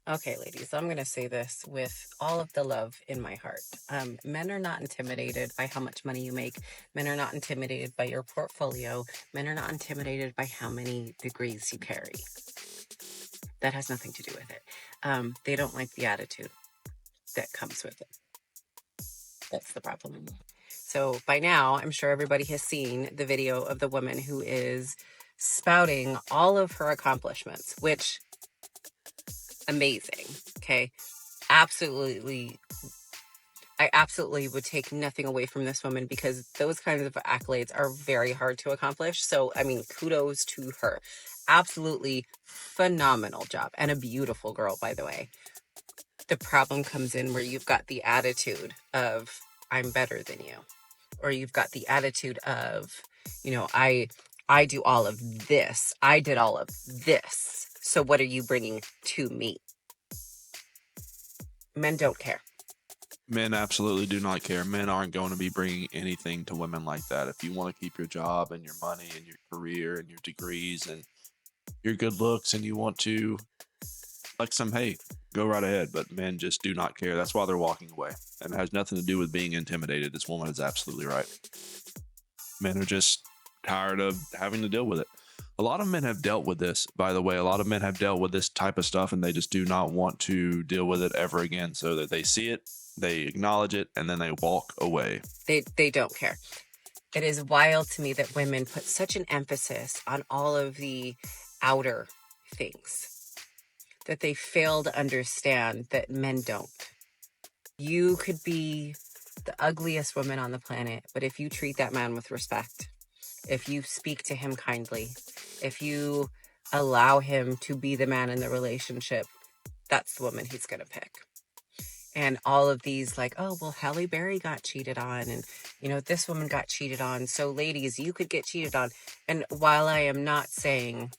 Okay, ladies, I'm going to say this with all of the love in my heart. Men are not intimidated by how much money you make. Men are not intimidated by your portfolio. Men are not intimidated by how many degrees you carry. That has nothing to do with it. They don't like the attitude that comes with it. That's the problem. So by now, I'm sure everybody has seen the video of the woman who is spouting all of her accomplishments, which amazing. Okay. Absolutely. I absolutely would take nothing away from this woman because those kinds of accolades are very hard to accomplish. So, I mean, kudos to her. Absolutely phenomenal job, and a beautiful girl, by the way. The problem comes in where you've got the attitude of, I'm better than you. Or you've got the attitude of, I do all of this. I did all of this. So what are you bringing to me? Men don't care. Men absolutely do not care. Men aren't going to be bringing anything to women like that. If you want to keep your job and your money and your career and your degrees and your good looks and you want to flex them, hey, go right ahead. But men just do not care. That's why they're walking away. And it has nothing to do with being intimidated. This woman is absolutely right. Men are just tired of having to deal with it. A lot of men have dealt with this, by the way. A lot of men have dealt with this type of stuff and they just do not want to deal with it ever again. So that they see it, they acknowledge it, and then they walk away. They don't care. It is wild to me that women put such an emphasis on all of the outer things that they fail to understand that men don't. You could be the ugliest woman on the planet, but if you treat that man with respect, if you speak to him kindly, if you allow him to be the man in the relationship, that's the woman he's going to pick. And all of these, like, oh, well, Halle Berry got cheated on, and, this woman got cheated on. So, ladies, you could get cheated on. And while I am not saying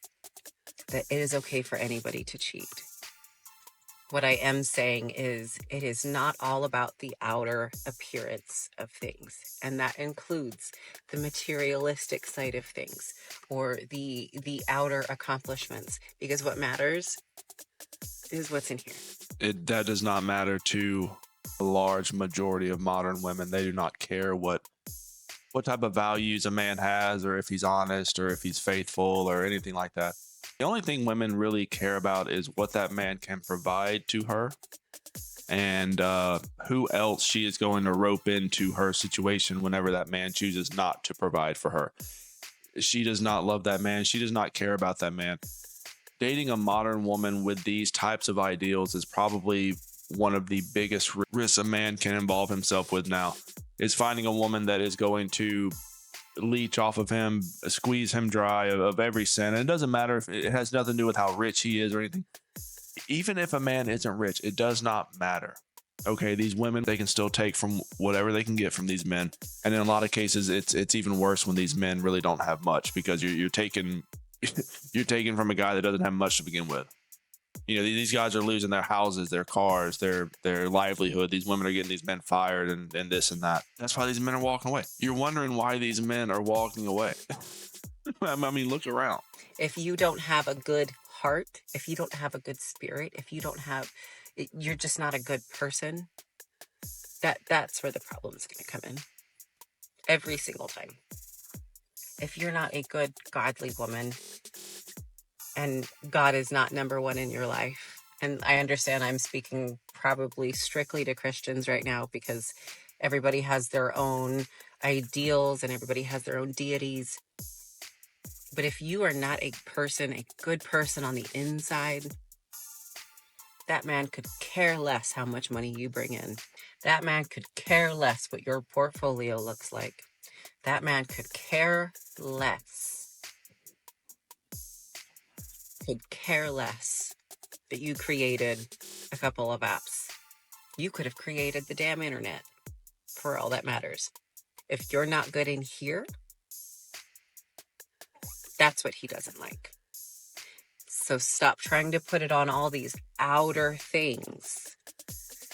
that it is okay for anybody to cheat, what I am saying is it is not all about the outer appearance of things. And that includes the materialistic side of things or the outer accomplishments, because what matters is what's in here. That does not matter to a large majority of modern women. They do not care what type of values a man has, or if he's honest, or if he's faithful, or anything like that. The only thing women really care about is what that man can provide to her, and who else she is going to rope into her situation whenever that man chooses not to provide for her. She does not love that man. She does not care about that man. Dating a modern woman with these types of ideals is probably one of the biggest risks a man can involve himself with now, is finding a woman that is going to leech off of him, squeeze him dry of every cent. And it doesn't matter if it has nothing to do with how rich he is or anything. Even if a man isn't rich, it does not matter. Okay, these women, they can still take from whatever they can get from these men. And in a lot of cases, it's even worse when these men really don't have much, because you're taking you're taking from a guy that doesn't have much to begin with. These guys are losing their houses, their cars, their livelihood. These women are getting these men fired and this and that. That's why these men are walking away. You're wondering why these men are walking away. I mean, look around. If you don't have a good heart, if you don't have a good spirit, if you don't have, you're just not a good person, that's where the problem's going to come in. Every single time. If you're not a good, godly woman, and God is not number one in your life, and I understand I'm speaking probably strictly to Christians right now because everybody has their own ideals and everybody has their own deities. But if you are not a good person on the inside, that man could care less how much money you bring in. That man could care less what your portfolio looks like. That man could care less. Could care less that you created a couple of apps. You could have created the damn internet, for all that matters. If you're not good in here, that's what he doesn't like. So stop trying to put it on all these outer things.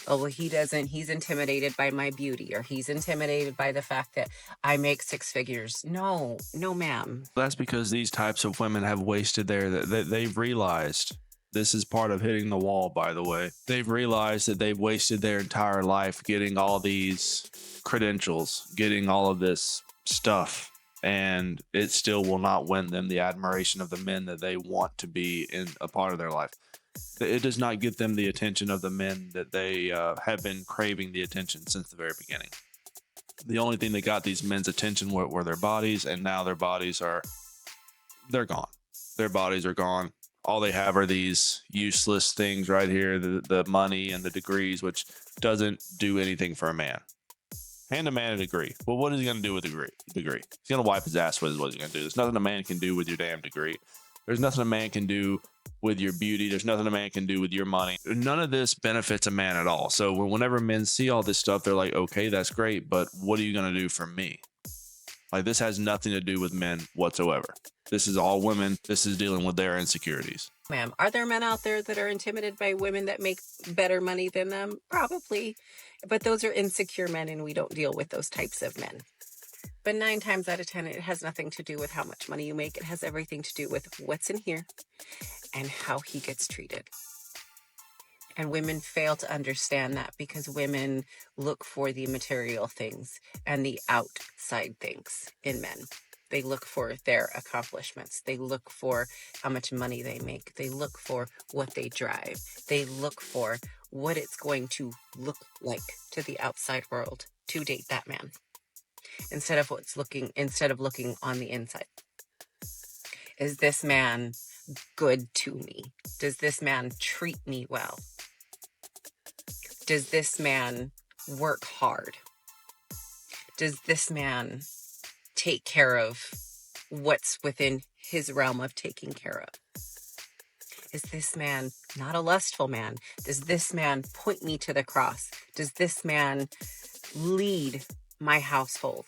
Oh, well, he's intimidated by my beauty, or he's intimidated by the fact that I make six figures. No, ma'am. That's because these types of women have wasted they've realized This is part of hitting the wall, by the way. They've realized that they've wasted their entire life getting all these credentials, getting all of this stuff, and it still will not win them the admiration of the men that they want to be in a part of their life. It does not get them the attention of the men that they have been craving the attention since the very beginning. The only thing that got these men's attention were their bodies, and now their bodies they're gone. Their bodies are gone. All they have are these useless things right here, the money and the degrees, which doesn't do anything for a man. Hand a man a degree. Well, what is he going to do with a degree? He's going to wipe his ass with it. What's he going to do? There's nothing a man can do with your damn degree. There's nothing a man can do with your beauty. There's nothing a man can do with your money. None of this benefits a man at all. So whenever men see all this stuff, they're like, okay, that's great, but what are you going to do for me? Like, this has nothing to do with men whatsoever. This is all women. This is dealing with their insecurities. Ma'am, are there men out there that are intimidated by women that make better money than them? Probably. But those are insecure men, and we don't deal with those types of men. But 9 times out of 10, it has nothing to do with how much money you make. It has everything to do with what's in here and how he gets treated. And women fail to understand that because women look for the material things and the outside things in men. They look for their accomplishments. They look for how much money they make. They look for what they drive. They look for what it's going to look like to the outside world to date that man. Instead of looking on the inside. Is this man good to me? Does this man treat me well? Does this man work hard? Does this man take care of what's within his realm of taking care of? Is this man not a lustful man? Does this man point me to the cross? Does this man lead my household?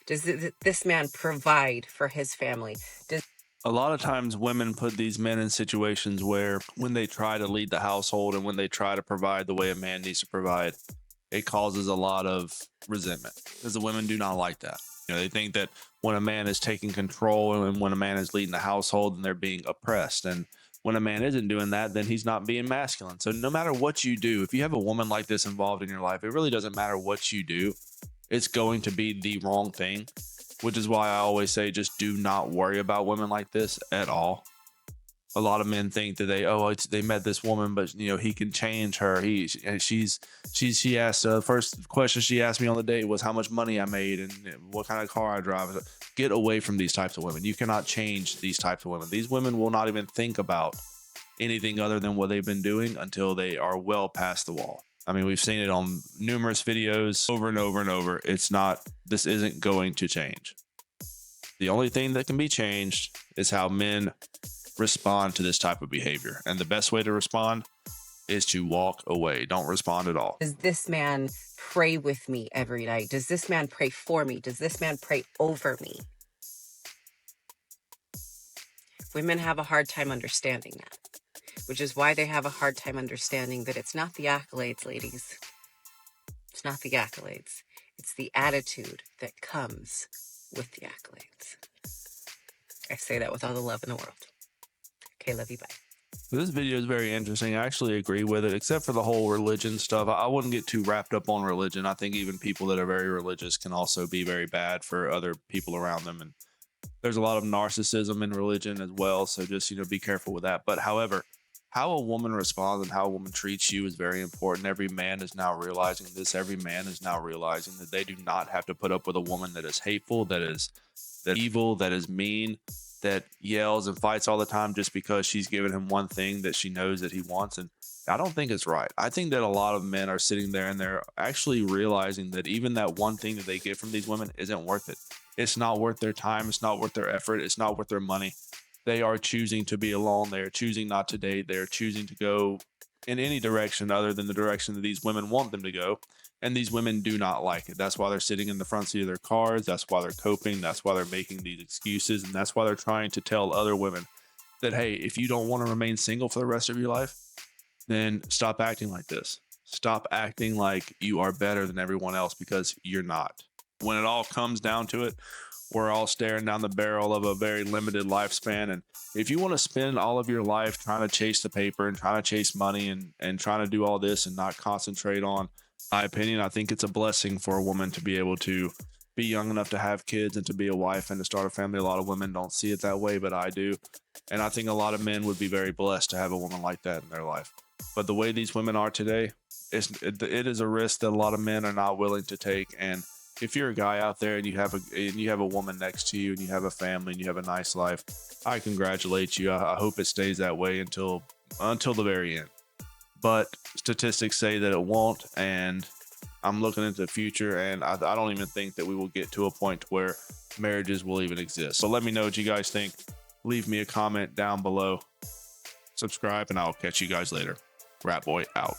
Does this man provide for his family? A lot of times women put these men in situations where when they try to lead the household and when they try to provide the way a man needs to provide, it causes a lot of resentment because the women do not like that. They think that when a man is taking control and when a man is leading the household, then they're being oppressed. And when a man isn't doing that, then he's not being masculine. So no matter what you do, if you have a woman like this involved in your life, it really doesn't matter what you do. It's going to be the wrong thing, which is why I always say just do not worry about women like this at all. A lot of men think that they met this woman, but he can change her. She asked the first question she asked me on the date was how much money I made and what kind of car I drive. Get away from these types of women. You cannot change these types of women. These women will not even think about anything other than what they've been doing until they are well past the wall. I mean, we've seen it on numerous videos over and over and over. This isn't going to change. The only thing that can be changed is how men respond to this type of behavior. And the best way to respond is to walk away. Don't respond at all. Does this man pray with me every night? Does this man pray for me? Does this man pray over me? Women have a hard time understanding that, which is why they have a hard time understanding that it's not the accolades, ladies. It's not the accolades. It's the attitude that comes with the accolades. I say that with all the love in the world. Okay, love you, bye. This video is very interesting. I actually agree with it, except for the whole religion stuff. I wouldn't get too wrapped up on religion. I think even people that are very religious can also be very bad for other people around them. And there's a lot of narcissism in religion as well. So just, be careful with that. But however, how a woman responds and how a woman treats you is very important. Every man is now realizing this. Every man is now realizing that they do not have to put up with a woman that is hateful, that is evil, that is mean, that yells and fights all the time just because she's giving him one thing that she knows that he wants. And I don't think it's right. I think that a lot of men are sitting there and they're actually realizing that even that one thing that they get from these women isn't worth it. It's not worth their time. It's not worth their effort. It's not worth their money. They are choosing to be alone. They are choosing not to date. They are choosing to go in any direction other than the direction that these women want them to go. And these women do not like it. That's why they're sitting in the front seat of their cars. That's why they're coping. That's why they're making these excuses. And that's why they're trying to tell other women that, hey, if you don't want to remain single for the rest of your life, then stop acting like this. Stop acting like you are better than everyone else, because you're not. When it all comes down to it, we're all staring down the barrel of a very limited lifespan. And if you want to spend all of your life trying to chase the paper and trying to chase money and trying to do all this and not concentrate on, my opinion, I think it's a blessing for a woman to be able to be young enough to have kids and to be a wife and to start a family. A lot of women don't see it that way, but I do. And I think a lot of men would be very blessed to have a woman like that in their life. But the way these women are today, it is a risk that a lot of men are not willing to take. And if you're a guy out there and you have a woman next to you and you have a family and you have a nice life, I congratulate you. I hope it stays that way until the very end. But statistics say that it won't, and I'm looking into the future, and I don't even think that we will get to a point where marriages will even exist. So let me know what you guys think. Leave me a comment down below. Subscribe, and I'll catch you guys later. Rat Boy out.